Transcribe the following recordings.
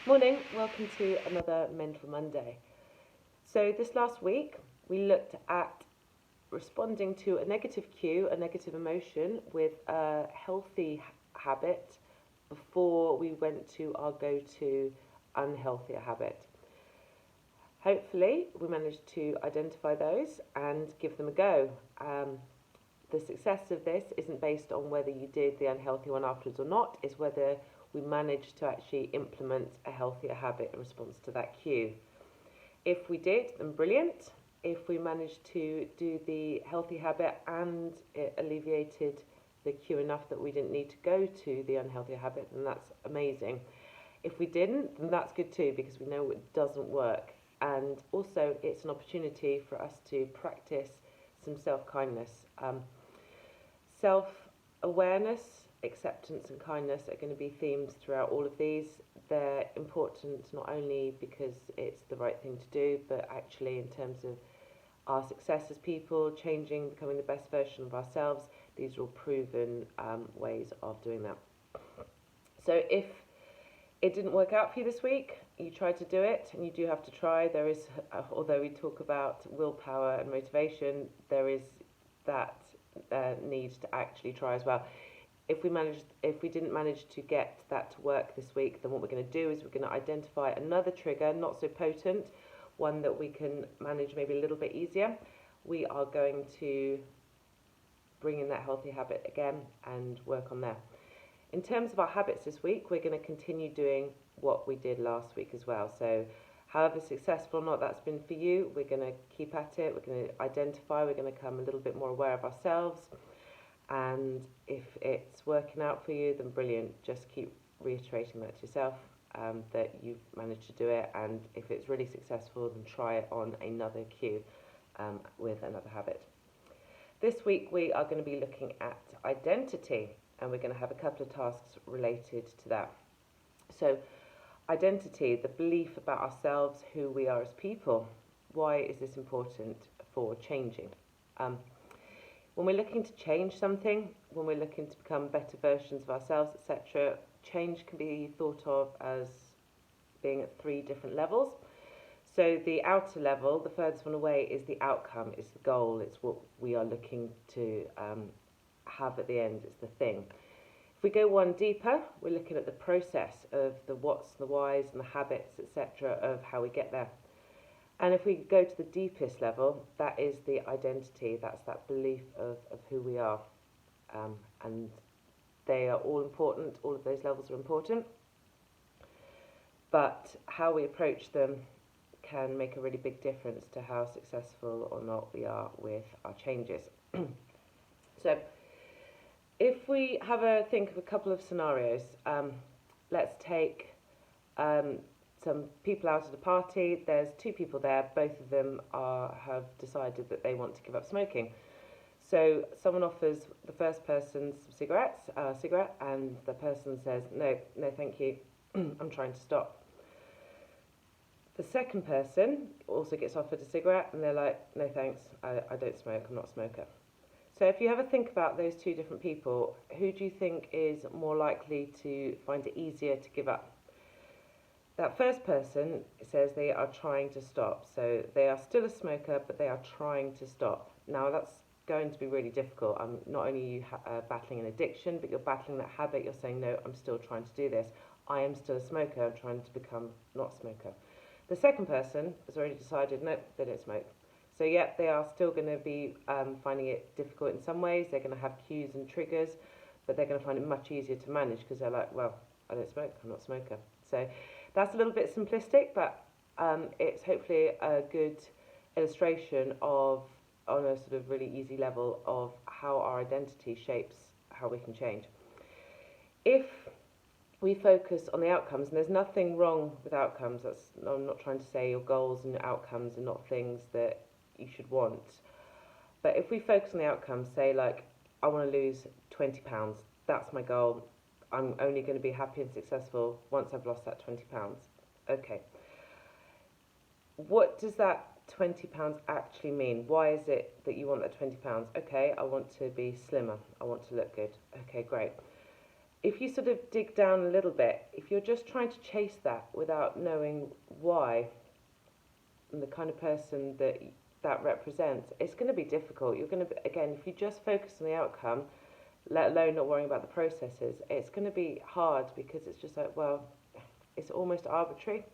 Morning, welcome to another Mental Monday. So, this last week we looked at responding to a negative cue, a negative emotion, with a healthy habit before we went to our go to unhealthier habit. Hopefully, we managed to identify those and give them a go. The success of this isn't based on whether you did the unhealthy one afterwards or not, it's whether we managed to actually implement a healthier habit in response to that cue. If we did, then brilliant. If we managed to do the healthy habit and it alleviated the cue enough that we didn't need to go to the unhealthy habit, then that's amazing. If we didn't, then that's good too, because we know it doesn't work. And also, it's an opportunity for us to practice some self-kindness. Self-awareness, acceptance and kindness are going to be themes throughout all of these. They're important not only because it's the right thing to do, but actually in terms of our success as people, changing, becoming the best version of ourselves. These are all proven ways of doing that. So if it didn't work out for you this week, you tried to do it, and you do have to try. There is, although we talk about willpower and motivation, there is that need to actually try as well. If we didn't manage to get that to work this week, then what we're going to do is we're going to identify another trigger, not so potent, one that we can manage maybe a little bit easier. We are going to bring in that healthy habit again and work on there. In terms of our habits this week, we're going to continue doing what we did last week as well. So however successful or not that's been for you, we're going to keep at it, we're going to identify, we're going to become a little bit more aware of ourselves. And if it's working out for you, then brilliant. Just keep reiterating that to yourself, that you've managed to do it. And if it's really successful, then try it on another cue with another habit. This week we are going to be looking at identity, and we're going to have a couple of tasks related to that. So identity, the belief about ourselves, who we are as people. Why is this important for changing? When we're looking to change something, when we're looking to become better versions of ourselves, etc., change can be thought of as being at three different levels. So the outer level, the furthest one away, is the outcome, it's the goal, it's what we are looking to have at the end, it's the thing. If we go one deeper, we're looking at the process of the what's, the whys, and the habits, etc., of how we get there. And if we go to the deepest level, that is the identity, that's that belief of who we are. And they are all important, all of those levels are important. But how we approach them can make a really big difference to how successful or not we are with our changes. So if we have a think of a couple of scenarios, let's take some people out at a party. There's two people there, both of them have decided that they want to give up smoking. So someone offers the first person some cigarette, and the person says, no thank you, I'm trying to stop. The second person also gets offered a cigarette, and they're like, no thanks, I don't smoke, I'm not a smoker. So if you ever think about those two different people, who do you think is more likely to find it easier to give up? That first person says they are trying to stop. So they are still a smoker, but they are trying to stop. Now that's going to be really difficult. Not only are you battling an addiction, but you're battling that habit. You're saying, no, I'm still trying to do this. I am still a smoker. I'm trying to become not a smoker. The second person has already decided, no, they don't smoke. So yeah, they are still going to be finding it difficult in some ways. They're going to have cues and triggers, but they're going to find it much easier to manage because they're like, well, I don't smoke, I'm not a smoker. So that's a little bit simplistic, but it's hopefully a good illustration of, on a sort of really easy level, of how our identity shapes how we can change. If we focus on the outcomes, and there's nothing wrong with outcomes, I'm not trying to say your goals and outcomes are not things that you should want, but if we focus on the outcomes, say like, I want to lose 20 pounds, that's my goal, I'm only going to be happy and successful once I've lost that 20 pounds. Okay. What does that 20 pounds actually mean? Why is it that you want that 20 pounds? Okay, I want to be slimmer. I want to look good. Okay, great. if you sort of dig down a little bit, if you're just trying to chase that without knowing why and the kind of person that represents, it's going to be difficult. You're going to, again, if you just focus on the outcome, let alone not worrying about the processes, it's going to be hard because it's just like, well, it's almost arbitrary.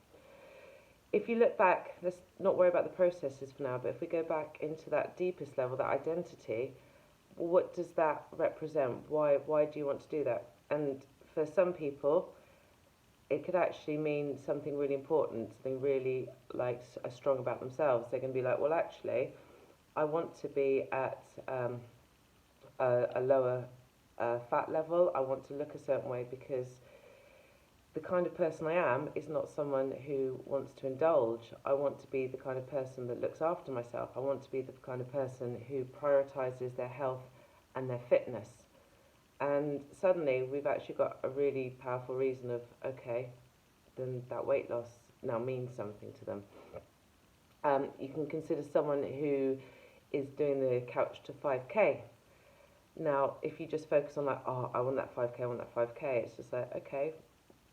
If you look back, let's not worry about the processes for now, but if we go back into that deepest level, that identity, what does that represent? Why do you want to do that? And for some people, it could actually mean something really important, something really like strong about themselves. They're going to be like, well, actually, I want to be at a lower fat level. I want to look a certain way because the kind of person I am is not someone who wants to indulge. I want to be the kind of person that looks after myself. I want to be the kind of person who prioritizes their health and their fitness. And suddenly we've actually got a really powerful reason of, okay, then that weight loss now means something to them. You can consider someone who is doing the couch to 5K. Now, if you just focus on like, oh, I want that 5K, I want that 5K, it's just like, okay,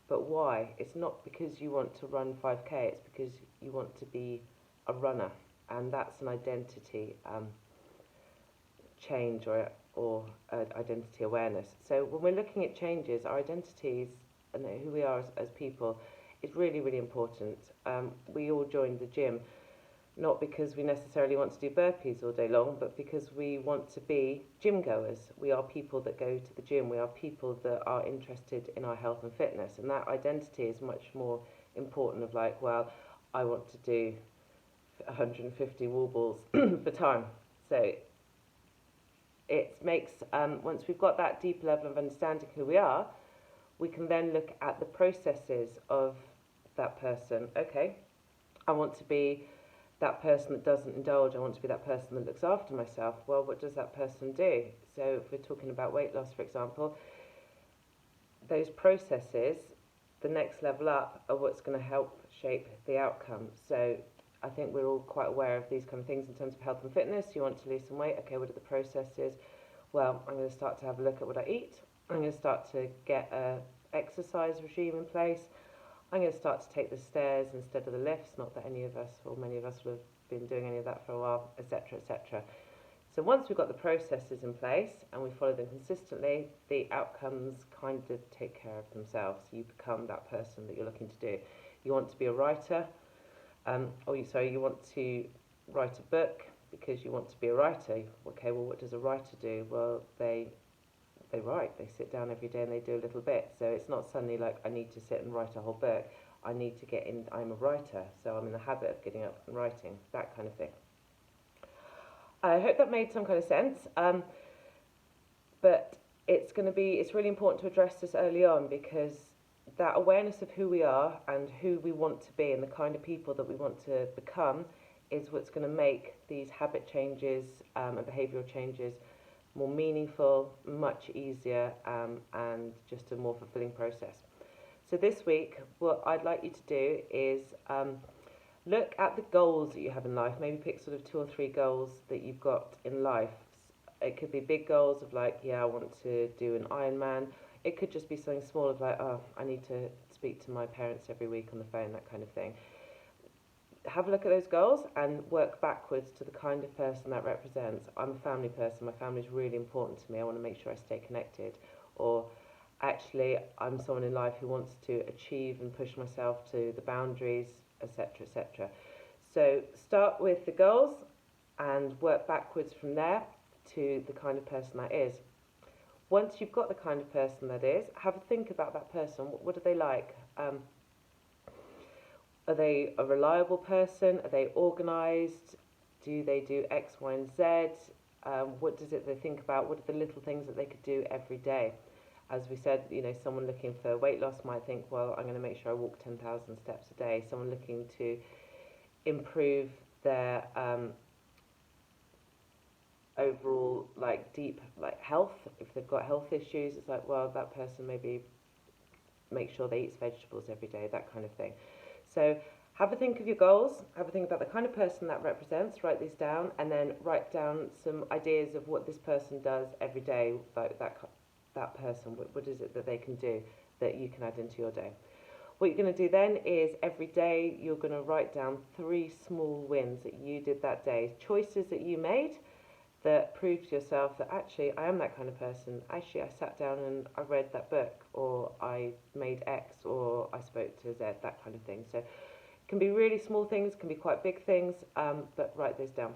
but why? It's not because you want to run 5K, it's because you want to be a runner. And that's an identity change or identity awareness. So when we're looking at changes, our identities and who we are as people is really, really important. We all joined the gym, not because we necessarily want to do burpees all day long, but because we want to be gym goers. We are people that go to the gym. We are people that are interested in our health and fitness. And that identity is much more important of like, well, I want to do 150 wall balls for time. So it makes, once we've got that deep level of understanding who we are, we can then look at the processes of that person. Okay, I want to be that person that doesn't indulge. I want to be that person that looks after myself. Well, what does that person do? So if we're talking about weight loss, for example, those processes, the next level up, are what's going to help shape the outcome. So I think we're all quite aware of these kind of things in terms of health and fitness. You want to lose some weight. Okay, what are the processes? Well, I'm going to start to have a look at what I eat. I'm going to start to get a exercise regime in place. I'm going to start to take the stairs instead of the lifts. Not that any of us or many of us would have been doing any of that for a while, etc., etc. So once we've got the processes in place and we follow them consistently, the outcomes kind of take care of themselves. You become that person that you're looking to do. You want to be a writer, you want to write a book because you want to be a writer. Okay, well, what does a writer do? Well, they write. They sit down every day and they do a little bit. So it's not suddenly like I need to sit and write a whole book. I need to get in. I'm a writer, so I'm in the habit of getting up and writing. That kind of thing. I hope that made some kind of sense. But it's really important to address this early on because that awareness of who we are and who we want to be and the kind of people that we want to become is what's going to make these habit changes and behavioural changes more meaningful, much easier, and just a more fulfilling process. So this week, what I'd like you to do is look at the goals that you have in life. Maybe pick sort of 2 or 3 goals that you've got in life. It could be big goals of like, yeah, I want to do an Ironman. It could just be something small of like, oh, I need to speak to my parents every week on the phone, that kind of thing. Have a look at those goals and work backwards to the kind of person that represents. I'm a family person. My family is really important to me. I want to make sure I stay connected. Or actually, I'm someone in life who wants to achieve and push myself to the boundaries, etc., etc. So start with the goals and work backwards from there to the kind of person that is. Once you've got the kind of person that is, have a think about that person. What are they like? Are they a reliable person? Are they organised? Do they do X, Y, and Z? What does it they think about? What are the little things that they could do every day? As we said, someone looking for weight loss might think, well, I'm going to make sure I walk 10,000 steps a day. Someone looking to improve their overall, deep, health. If they've got health issues, it's like, well, that person maybe make sure they eat vegetables every day, that kind of thing. So have a think of your goals, have a think about the kind of person that represents, write these down, and then write down some ideas of what this person does every day, like that that person? What is it that they can do that you can add into your day? What you're going to do then is every day you're going to write down 3 small wins that you did that day, choices that you made that prove to yourself that actually I am that kind of person. Actually, I sat down and I read that book, or I made X, or I spoke to Z, that kind of thing. So it can be really small things, can be quite big things, but write those down.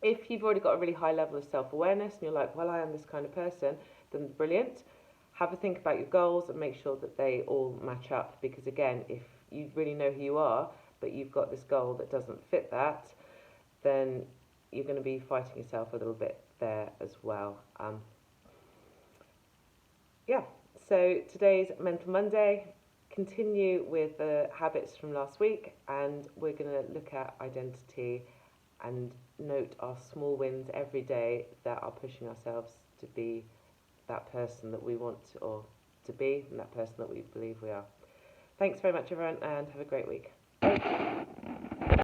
If you've already got a really high level of self-awareness and you're like, well, I am this kind of person, then brilliant. Have a think about your goals and make sure that they all match up, because again, if you really know who you are, but you've got this goal that doesn't fit that, then you're going to be fighting yourself a little bit there as well. Yeah, so today's Mental Monday. Continue with the habits from last week, and we're going to look at identity and note our small wins every day that are pushing ourselves to be that person that we want or to be, and that person that we believe we are. Thanks very much, everyone, and have a great week. Bye.